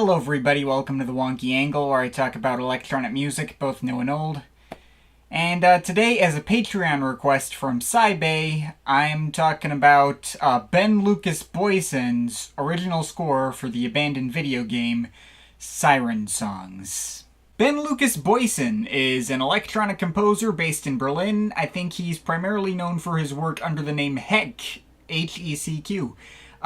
Hello everybody, welcome to the Wonky Angle, where I talk about electronic music, both new and old. And today, as a Patreon request from Sybay, I'm talking about Ben Lukas Boysen's original score for the abandoned video game Siren songs. Ben Lukas Boysen is an electronic composer based in Berlin. I think he's primarily known for his work under the name Hecq, H-E-C-Q.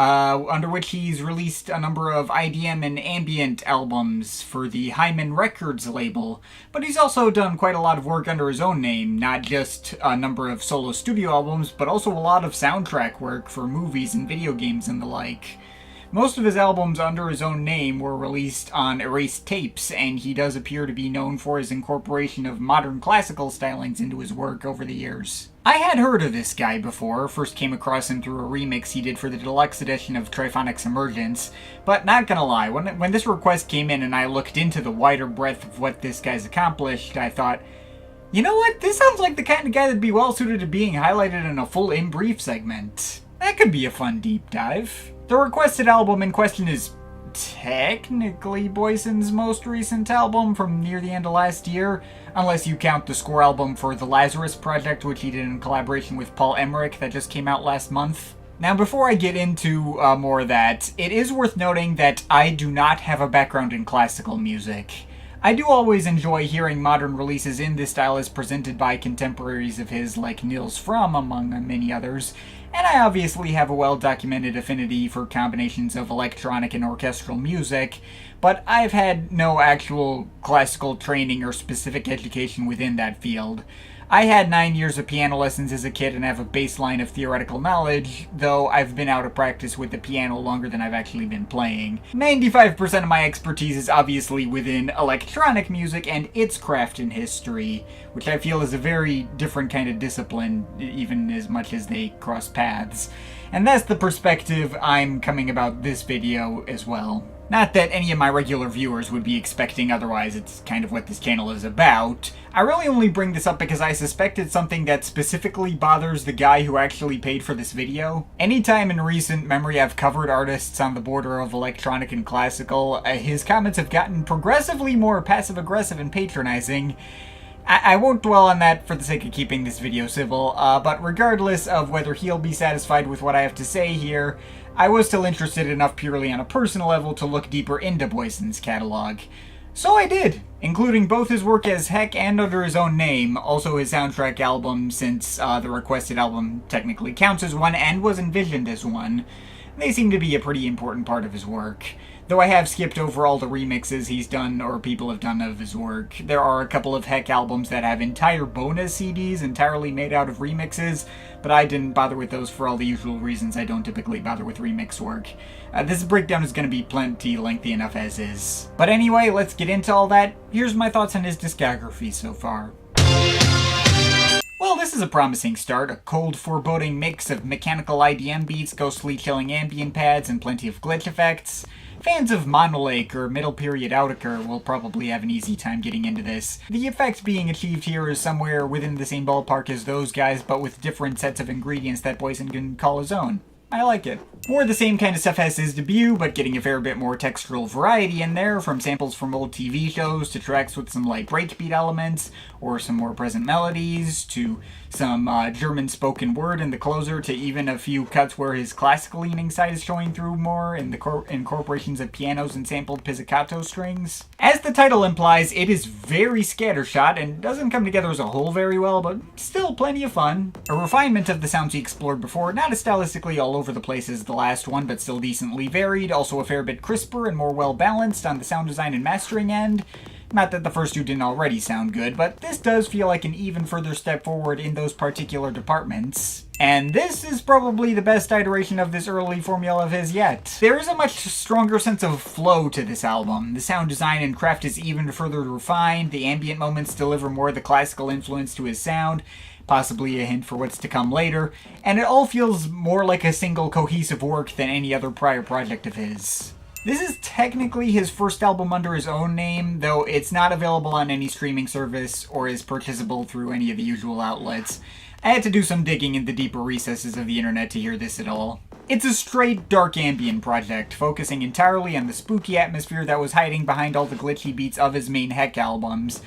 Under which he's released a number of IDM and ambient albums for the Hyman Records label, but he's also done quite a lot of work under his own name, not just a number of solo studio albums, but also a lot of soundtrack work for movies and video games and the like. Most of his albums under his own name were released on erased tapes, and he does appear to be known for his incorporation of modern classical stylings into his work over the years. I had heard of this guy before, first came across him through a remix he did for the deluxe edition of Triphonics Emergence, but not gonna lie, when this request came in and I looked into the wider breadth of what this guy's accomplished, I thought, you know what, this sounds like the kind of guy that'd be well suited to being highlighted in a full In Brief segment. That could be a fun deep dive. The requested album in question is technically Boysen's most recent album from near the end of last year, unless you count the score album for the Lazarus Project, which he did in collaboration with Paul Emmerich that just came out last month. Now, before I get into more of that, it is worth noting that I do not have a background in classical music. I do always enjoy hearing modern releases in this style as presented by contemporaries of his like Niels Fromm, among many others, and I obviously have a well-documented affinity for combinations of electronic and orchestral music, but I've had no actual classical training or specific education within that field. I had 9 years of piano lessons as a kid and have a baseline of theoretical knowledge, though I've been out of practice with the piano longer than I've actually been playing. 95% of my expertise is obviously within electronic music and its craft and history, which I feel is a very different kind of discipline, even as much as they cross paths. And that's the perspective I'm coming about this video as well. Not that any of my regular viewers would be expecting otherwise, it's kind of what this channel is about. I really only bring this up because I suspect it's something that specifically bothers the guy who actually paid for this video. Anytime in recent memory I've covered artists on the border of electronic and classical, his comments have gotten progressively more passive-aggressive and patronizing. I won't dwell on that for the sake of keeping this video civil, but regardless of whether he'll be satisfied with what I have to say here, I was still interested enough purely on a personal level to look deeper into Boysen's catalog. So I did, including both his work as Hecq and under his own name, also his soundtrack album, since the requested album technically counts as one and was envisioned as one. They seem to be a pretty important part of his work. Though I have skipped over all the remixes he's done or people have done of his work. There are a couple of Hecq albums that have entire bonus CDs entirely made out of remixes, but I didn't bother with those for all the usual reasons I don't typically bother with remix work. This breakdown is going to be plenty lengthy enough as is. But anyway, let's get into all that. Here's my thoughts on his discography so far. Well, this is a promising start, a cold, foreboding mix of mechanical IDM beats, ghostly chilling ambient pads, and plenty of glitch effects. Fans of Monolake or Middle Period Audiker will probably have an easy time getting into this. The effect being achieved here is somewhere within the same ballpark as those guys, but with different sets of ingredients that Boysen can call his own. I like it. More the same kind of stuff as his debut, but getting a fair bit more textural variety in there, from samples from old TV shows to tracks with some like breakbeat elements, or some more present melodies, to some German spoken word in the closer, to even a few cuts where his classical-leaning side is showing through more in the incorporations of pianos and sampled pizzicato strings. As the title implies, it is very scattershot and doesn't come together as a whole very well, but still plenty of fun. A refinement of the sounds he explored before, not as stylistically all over the place as the last one, but still decently varied, also a fair bit crisper and more well-balanced on the sound design and mastering end. Not that the first two didn't already sound good, but this does feel like an even further step forward in those particular departments. And this is probably the best iteration of this early formula of his yet. There is a much stronger sense of flow to this album. The sound design and craft is even further refined, the ambient moments deliver more of the classical influence to his sound, possibly a hint for what's to come later, and it all feels more like a single cohesive work than any other prior project of his. This is technically his first album under his own name, though it's not available on any streaming service or is purchasable through any of the usual outlets. I had to do some digging in the deeper recesses of the internet to hear this at all. It's a straight dark ambient project, focusing entirely on the spooky atmosphere that was hiding behind all the glitchy beats of his main Hecq albums,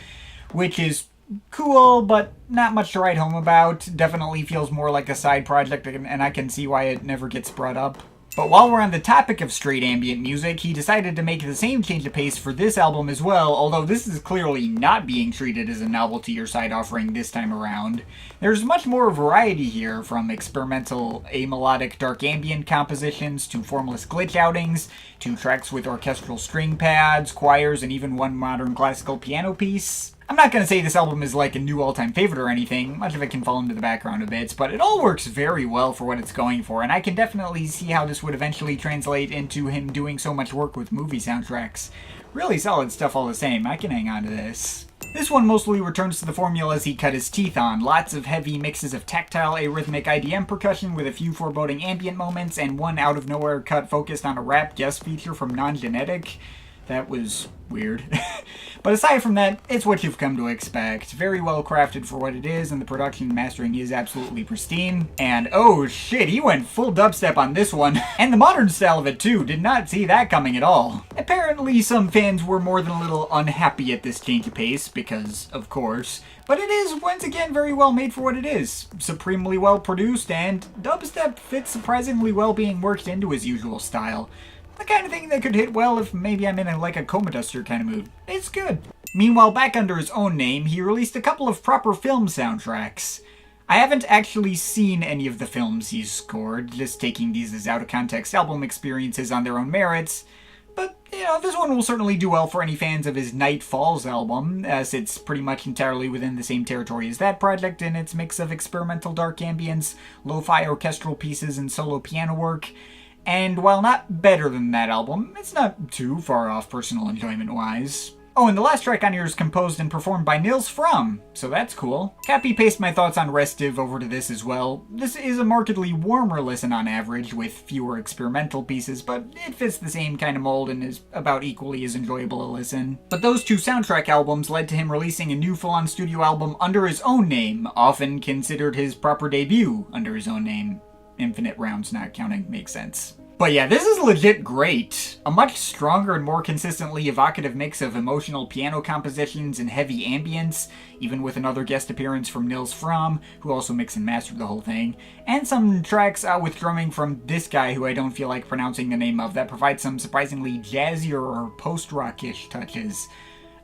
which is cool, but not much to write home about. Definitely feels more like a side project, and I can see why it never gets brought up. But while we're on the topic of straight ambient music, he decided to make the same change of pace for this album as well, although this is clearly not being treated as a novelty or side offering this time around. There's much more variety here, from experimental amelodic dark ambient compositions to formless glitch outings, to tracks with orchestral string pads, choirs, and even one modern classical piano piece. I'm not going to say this album is like a new all-time favorite or anything, much of it can fall into the background a bit, but it all works very well for what it's going for, and I can definitely see how this would eventually translate into him doing so much work with movie soundtracks. Really solid stuff all the same, I can hang on to this. This one mostly returns to the formulas he cut his teeth on, lots of heavy mixes of tactile arrhythmic IDM percussion with a few foreboding ambient moments, and one out-of-nowhere cut focused on a rap guest feature from Non-Genetic. That was weird. But aside from that, it's what you've come to expect. Very well crafted for what it is, and the production and mastering is absolutely pristine. And oh shit, he went full dubstep on this one. And the modern style of it too, did not see that coming at all. Apparently some fans were more than a little unhappy at this change of pace, because of course. But it is, once again, very well made for what it is. Supremely well produced, and dubstep fits surprisingly well being worked into his usual style. The kind of thing that could hit well if maybe I'm in a Coma Duster kind of mood. It's good. Meanwhile, back under his own name, he released a couple of proper film soundtracks. I haven't actually seen any of the films he's scored, just taking these as out-of-context album experiences on their own merits. But, this one will certainly do well for any fans of his Night Falls album, as it's pretty much entirely within the same territory as that project in its mix of experimental dark ambience, lo-fi orchestral pieces, and solo piano work. And while not better than that album, it's not too far off personal enjoyment-wise. Oh, and the last track on here is composed and performed by Nils Fromm, so that's cool. Copy-paste my thoughts on Restive over to this as well. This is a markedly warmer listen on average, with fewer experimental pieces, but it fits the same kind of mold and is about equally as enjoyable a listen. But those two soundtrack albums led to him releasing a new full-on studio album under his own name, often considered his proper debut under his own name. Infinite rounds not counting makes sense. But yeah, this is legit great. A much stronger and more consistently evocative mix of emotional piano compositions and heavy ambience, even with another guest appearance from Nils Fromm, who also mixed and mastered the whole thing, and some tracks with drumming from this guy who I don't feel like pronouncing the name of that provide some surprisingly jazzier or post-rock-ish touches.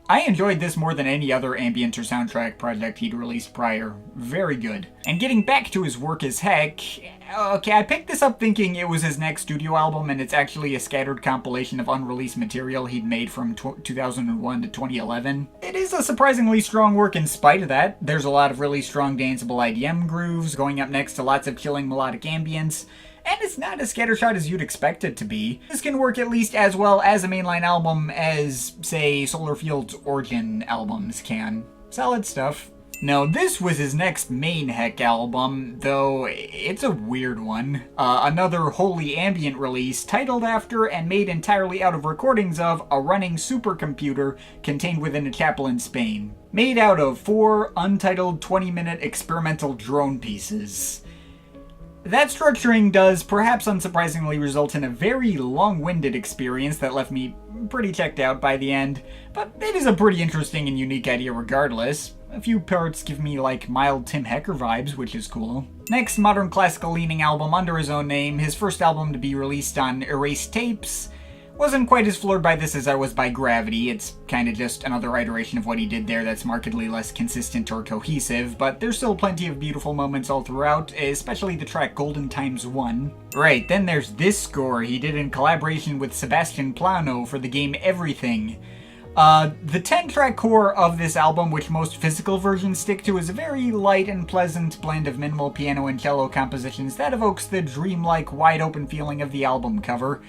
I enjoyed this more than any other ambient or soundtrack project he'd released prior. Very good. And getting back to his work as Hecq, okay, I picked this up thinking it was his next studio album, and it's actually a scattered compilation of unreleased material he'd made from 2001 to 2011. It is a surprisingly strong work in spite of that. There's a lot of really strong danceable IDM grooves, going up next to lots of chilling melodic ambience. And it's not as scattershot as you'd expect it to be. This can work at least as well as a mainline album as, say, Solarfield's Origin albums can. Solid stuff. Now, this was his next main Hecq album, though it's a weird one. Another wholly ambient release, titled after and made entirely out of recordings of a running supercomputer contained within a chapel in Spain. Made out of 4 untitled 20-minute experimental drone pieces. That structuring does, perhaps unsurprisingly, result in a very long-winded experience that left me pretty checked out by the end, but it is a pretty interesting and unique idea regardless. A few parts give me mild Tim Hecker vibes, which is cool. Next, modern classical-leaning album under his own name, his first album to be released on Erased Tapes. Wasn't quite as floored by this as I was by Gravity. It's kinda just another iteration of what he did there that's markedly less consistent or cohesive, but there's still plenty of beautiful moments all throughout, especially the track Golden Times 1. Right, then there's this score he did in collaboration with Sebastian Plano for the game Everything. The 10-track core of this album, which most physical versions stick to, is a very light and pleasant blend of minimal piano and cello compositions that evokes the dreamlike, wide-open feeling of the album cover.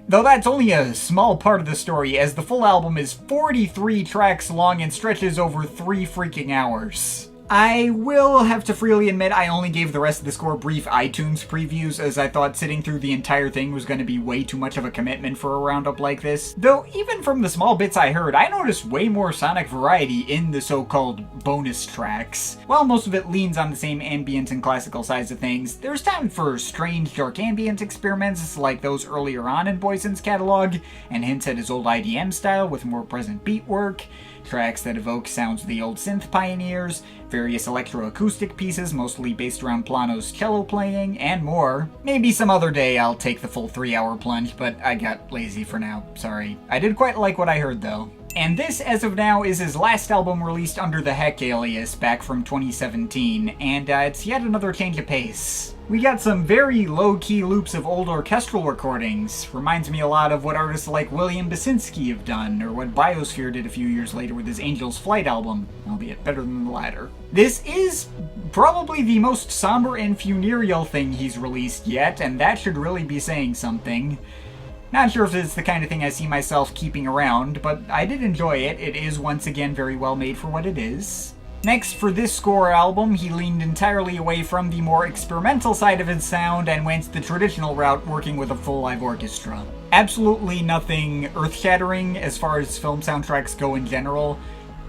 Though that's only a small part of the story, as the full album is 43 tracks long and stretches over 3 freaking hours. I will have to freely admit I only gave the rest of the score brief iTunes previews, as I thought sitting through the entire thing was going to be way too much of a commitment for a roundup like this. Though, even from the small bits I heard, I noticed way more sonic variety in the so-called bonus tracks. While most of it leans on the same ambient and classical sides of things, there's time for strange dark ambient experiments like those earlier on in Boysen's catalog, and hints at his old IDM style with more present beat work, tracks that evoke sounds of the old synth pioneers, various electroacoustic pieces mostly based around Plano's cello playing, and more. Maybe some other day I'll take the full 3-hour plunge, but I got lazy for now, sorry. I did quite like what I heard though. And this, as of now, is his last album released under the Hecq alias back from 2017, and it's yet another change of pace. We got some very low-key loops of old orchestral recordings. Reminds me a lot of what artists like William Basinski have done, or what Biosphere did a few years later with his Angel's Flight album, albeit better than the latter. This is probably the most somber and funereal thing he's released yet, and that should really be saying something. Not sure if it's the kind of thing I see myself keeping around, but I did enjoy it. It is once again very well made for what it is. Next, for this score album, he leaned entirely away from the more experimental side of his sound and went the traditional route, working with a full live orchestra. Absolutely nothing earth-shattering as far as film soundtracks go in general.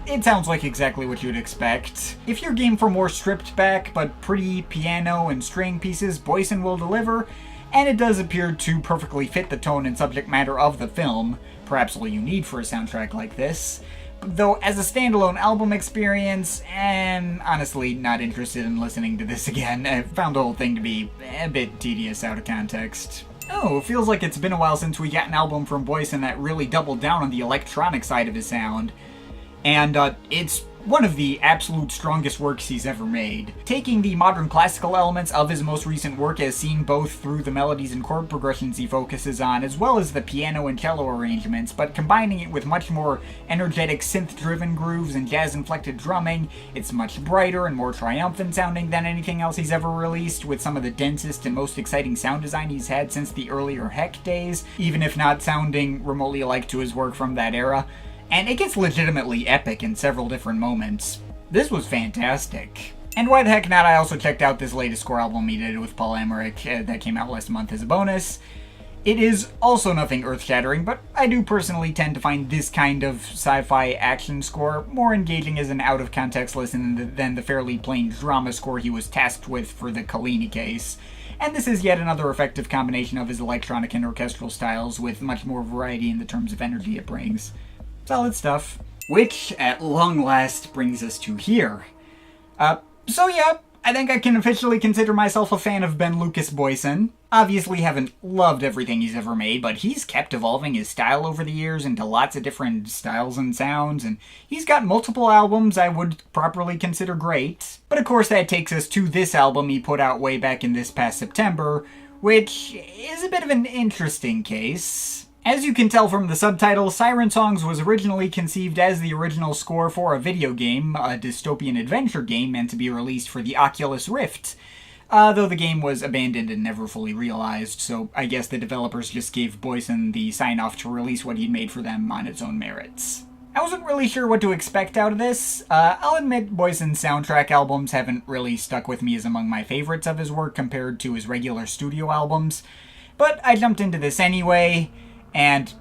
It sounds like exactly what you'd expect. If you're game for more stripped back but pretty piano and string pieces, Boysen will deliver, and it does appear to perfectly fit the tone and subject matter of the film, perhaps all you need for a soundtrack like this. Though as a standalone album experience, I'm honestly not interested in listening to this again. I found the whole thing to be a bit tedious out of context. Oh, it feels like it's been a while since we got an album from Boysen that really doubled down on the electronic side of his sound. And it's one of the absolute strongest works he's ever made. Taking the modern classical elements of his most recent work as seen both through the melodies and chord progressions he focuses on, as well as the piano and cello arrangements, but combining it with much more energetic synth-driven grooves and jazz-inflected drumming, it's much brighter and more triumphant sounding than anything else he's ever released, with some of the densest and most exciting sound design he's had since the earlier Hecq days, even if not sounding remotely alike to his work from that era. And it gets legitimately epic in several different moments. This was fantastic. And why the heck not, I also checked out this latest score album he did with Paul Emmerich that came out last month as a bonus. It is also nothing earth-shattering, but I do personally tend to find this kind of sci-fi action score more engaging as an out-of-context listen than the fairly plain drama score he was tasked with for the Collini case. And this is yet another effective combination of his electronic and orchestral styles, with much more variety in the terms of energy it brings. Solid stuff. Which, at long last, brings us to here. So yeah, I think I can officially consider myself a fan of Ben Lukas Boysen. Obviously haven't loved everything he's ever made, but he's kept evolving his style over the years into lots of different styles and sounds, and he's got multiple albums I would properly consider great. But of course that takes us to this album he put out way back in this past September, which is a bit of an interesting case. As you can tell from the subtitle, Siren Songs was originally conceived as the original score for a video game, a dystopian adventure game meant to be released for the Oculus Rift, though the game was abandoned and never fully realized, so I guess the developers just gave Boysen the sign-off to release what he'd made for them on its own merits. I wasn't really sure what to expect out of this. I'll admit Boysen's soundtrack albums haven't really stuck with me as among my favorites of his work compared to his regular studio albums, but I jumped into this anyway. And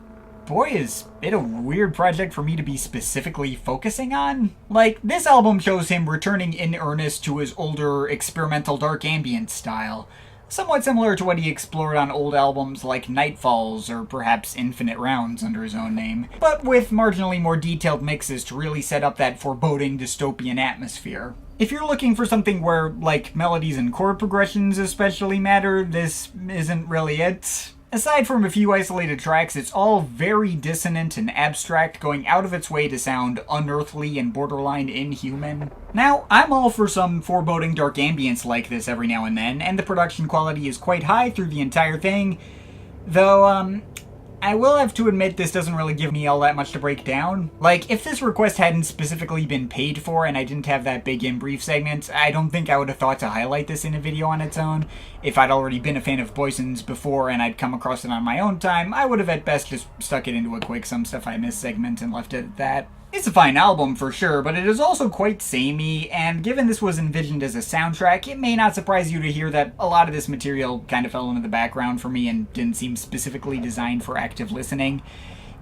boy, is it a weird project for me to be specifically focusing on. Like, this album shows him returning in earnest to his older experimental dark ambient style, somewhat similar to what he explored on old albums like Nightfalls or perhaps Infinite Rounds under his own name, but with marginally more detailed mixes to really set up that foreboding dystopian atmosphere. If you're looking for something where, like, melodies and chord progressions especially matter, this isn't really it. Aside from a few isolated tracks, it's all very dissonant and abstract, going out of its way to sound unearthly and borderline inhuman. Now, I'm all for some foreboding dark ambience like this every now and then, and the production quality is quite high through the entire thing, though, I will have to admit this doesn't really give me all that much to break down. Like, if this request hadn't specifically been paid for and I didn't have that big in brief segment, I don't think I would have thought to highlight this in a video on its own. If I'd already been a fan of Boysen's before and I'd come across it on my own time, I would have at best just stuck it into a quick Some Stuff I Missed segment and left it at that. It's a fine album for sure, but it is also quite samey, and given this was envisioned as a soundtrack, it may not surprise you to hear that a lot of this material kind of fell into the background for me and didn't seem specifically designed for active listening.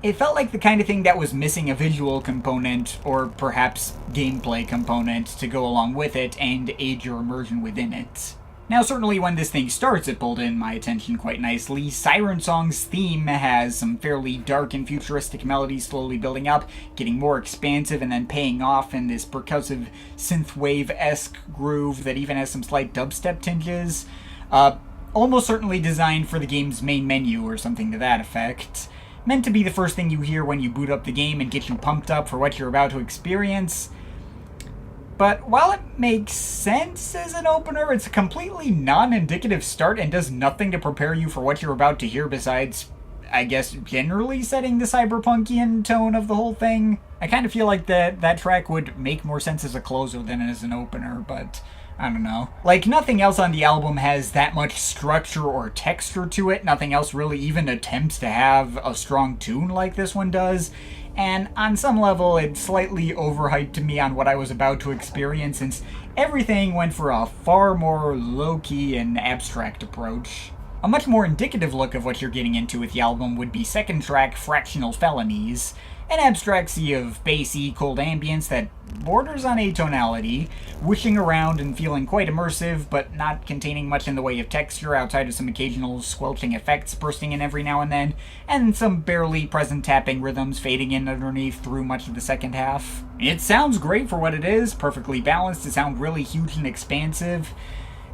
It felt like the kind of thing that was missing a visual component, or perhaps gameplay component, to go along with it and aid your immersion within it. Now, certainly when this thing starts, it pulled in my attention quite nicely. Siren Song's theme has some fairly dark and futuristic melodies slowly building up, getting more expansive, and then paying off in this percussive synthwave-esque groove that even has some slight dubstep tinges. Almost certainly designed for the game's main menu or something to that effect. Meant to be the first thing you hear when you boot up the game and get you pumped up for what you're about to experience. But while it makes sense as an opener, it's a completely non-indicative start and does nothing to prepare you for what you're about to hear besides, I guess, generally setting the cyberpunkian tone of the whole thing. I kind of feel like that track would make more sense as a closer than as an opener, but I don't know. Like, nothing else on the album has that much structure or texture to it. Nothing else really even attempts to have a strong tune like this one does. And on some level, it slightly overhyped to me on what I was about to experience, since everything went for a far more low-key and abstract approach. A much more indicative look of what you're getting into with the album would be second track Fractional Felonies, an abstract sea of bassy, cold ambience that borders on atonality, whooshing around and feeling quite immersive, but not containing much in the way of texture outside of some occasional squelching effects bursting in every now and then, and some barely present tapping rhythms fading in underneath through much of the second half. It sounds great for what it is, perfectly balanced to sound really huge and expansive.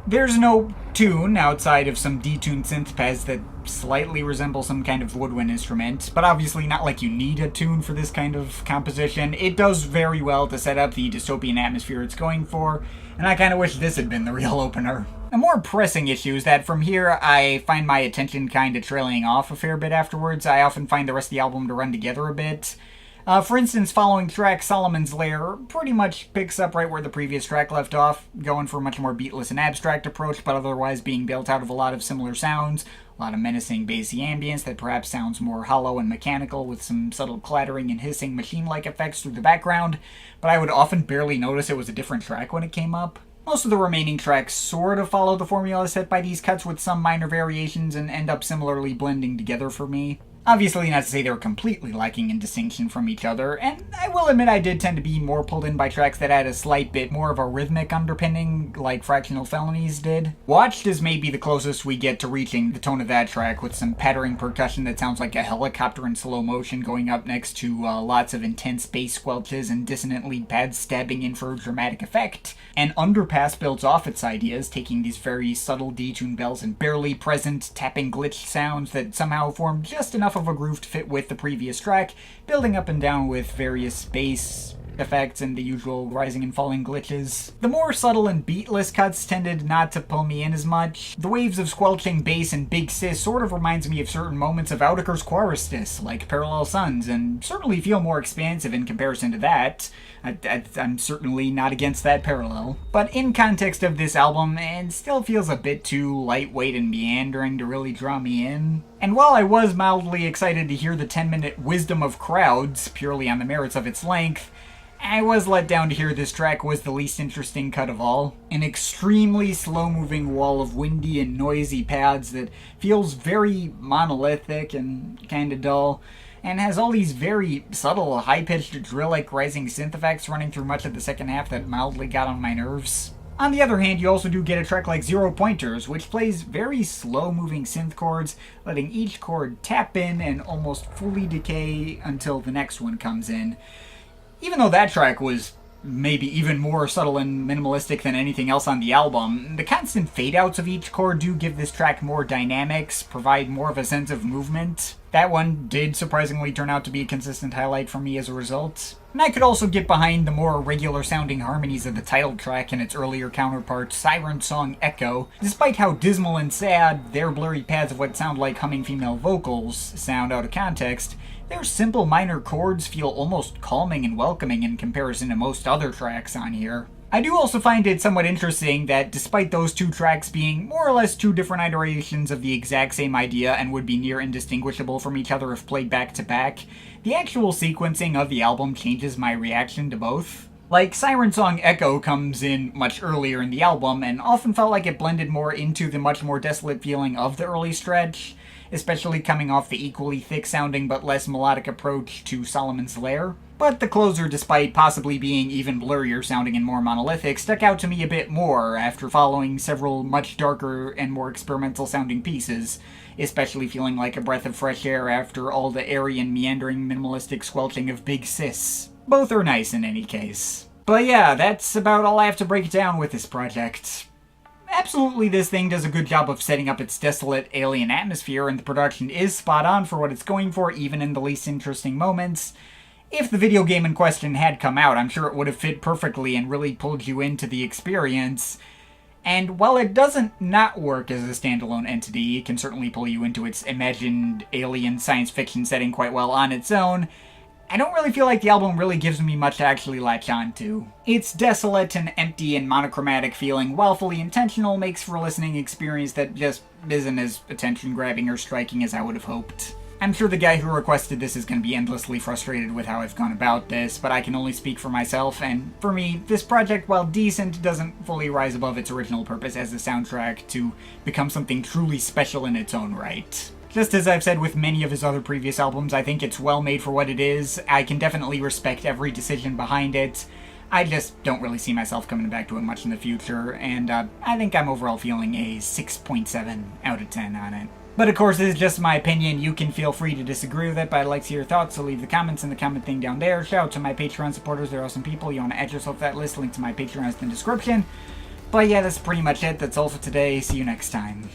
There's no tune outside of some detuned synth pads that slightly resemble some kind of woodwind instrument, but obviously not like you need a tune for this kind of composition. It does very well to set up the dystopian atmosphere it's going for, and I kind of wish this had been the real opener. A more pressing issue is that from here I find my attention kind of trailing off a fair bit afterwards. I often find the rest of the album to run together a bit. For instance, following track Solomon's Lair pretty much picks up right where the previous track left off, going for a much more beatless and abstract approach, but otherwise being built out of a lot of similar sounds, a lot of menacing bassy ambience that perhaps sounds more hollow and mechanical with some subtle clattering and hissing machine-like effects through the background, but I would often barely notice it was a different track when it came up. Most of the remaining tracks sort of follow the formula set by these cuts with some minor variations and end up similarly blending together for me. Obviously not to say they were completely lacking in distinction from each other, and I will admit I did tend to be more pulled in by tracks that had a slight bit more of a rhythmic underpinning, like Fractional Felonies did. Watched is maybe the closest we get to reaching the tone of that track, with some pattering percussion that sounds like a helicopter in slow motion going up next to lots of intense bass squelches and dissonant lead pads stabbing in for dramatic effect. And Underpass builds off its ideas, taking these very subtle detuned bells and barely present tapping glitch sounds that somehow form just enough of a groove to fit with the previous track, building up and down with various bass effects and the usual rising and falling glitches. The more subtle and beatless cuts tended not to pull me in as much. The waves of squelching bass and big sis sort of reminds me of certain moments of Oudaker's Quaristus, like Parallel Suns, and certainly feel more expansive in comparison to that. I'm certainly not against that parallel. But in context of this album, it still feels a bit too lightweight and meandering to really draw me in. And while I was mildly excited to hear the 10-minute wisdom of crowds, purely on the merits of its length, I was let down to hear this track was the least interesting cut of all. An extremely slow-moving wall of windy and noisy pads that feels very monolithic and kinda dull, and has all these very subtle, high-pitched, drill-like rising synth effects running through much of the second half that mildly got on my nerves. On the other hand, you also do get a track like Zero Pointers, which plays very slow-moving synth chords, letting each chord tap in and almost fully decay until the next one comes in. Even though that track was maybe even more subtle and minimalistic than anything else on the album, the constant fade-outs of each chord do give this track more dynamics, provide more of a sense of movement. That one did surprisingly turn out to be a consistent highlight for me as a result. And I could also get behind the more regular-sounding harmonies of the title track and its earlier counterpart, Siren Song Echo. Despite how dismal and sad their blurry pads of what sound like humming female vocals sound out of context, their simple minor chords feel almost calming and welcoming in comparison to most other tracks on here. I do also find it somewhat interesting that despite those two tracks being more or less two different iterations of the exact same idea and would be near indistinguishable from each other if played back to back, the actual sequencing of the album changes my reaction to both. Like, Siren song Echo comes in much earlier in the album, and often felt like it blended more into the much more desolate feeling of the early stretch, especially coming off the equally thick-sounding but less melodic approach to Solomon's Lair. But the closer, despite possibly being even blurrier sounding and more monolithic, stuck out to me a bit more after following several much darker and more experimental sounding pieces, especially feeling like a breath of fresh air after all the airy and meandering minimalistic squelching of Big Sis. Both are nice in any case. But yeah, that's about all I have to break down with this project. Absolutely, this thing does a good job of setting up its desolate alien atmosphere, and the production is spot on for what it's going for, even in the least interesting moments. If the video game in question had come out, I'm sure it would have fit perfectly and really pulled you into the experience. And while it doesn't not work as a standalone entity, it can certainly pull you into its imagined alien science fiction setting quite well on its own, I don't really feel like the album really gives me much to actually latch on to. Its desolate and empty and monochromatic feeling, while fully intentional, makes for a listening experience that just isn't as attention-grabbing or striking as I would have hoped. I'm sure the guy who requested this is going to be endlessly frustrated with how I've gone about this, but I can only speak for myself, and for me, this project, while decent, doesn't fully rise above its original purpose as a soundtrack to become something truly special in its own right. Just as I've said with many of his other previous albums, I think it's well made for what it is. I can definitely respect every decision behind it. I just don't really see myself coming back to it much in the future, and I think I'm overall feeling a 6.7 out of 10 on it. But of course, this is just my opinion. You can feel free to disagree with it, but I'd like to hear your thoughts, so leave the comments in the comment thing down there. Shout out to my Patreon supporters, they're awesome people. You want to add yourself to that list, link to my Patreon is in the description. But yeah, that's pretty much it. That's all for today. See you next time.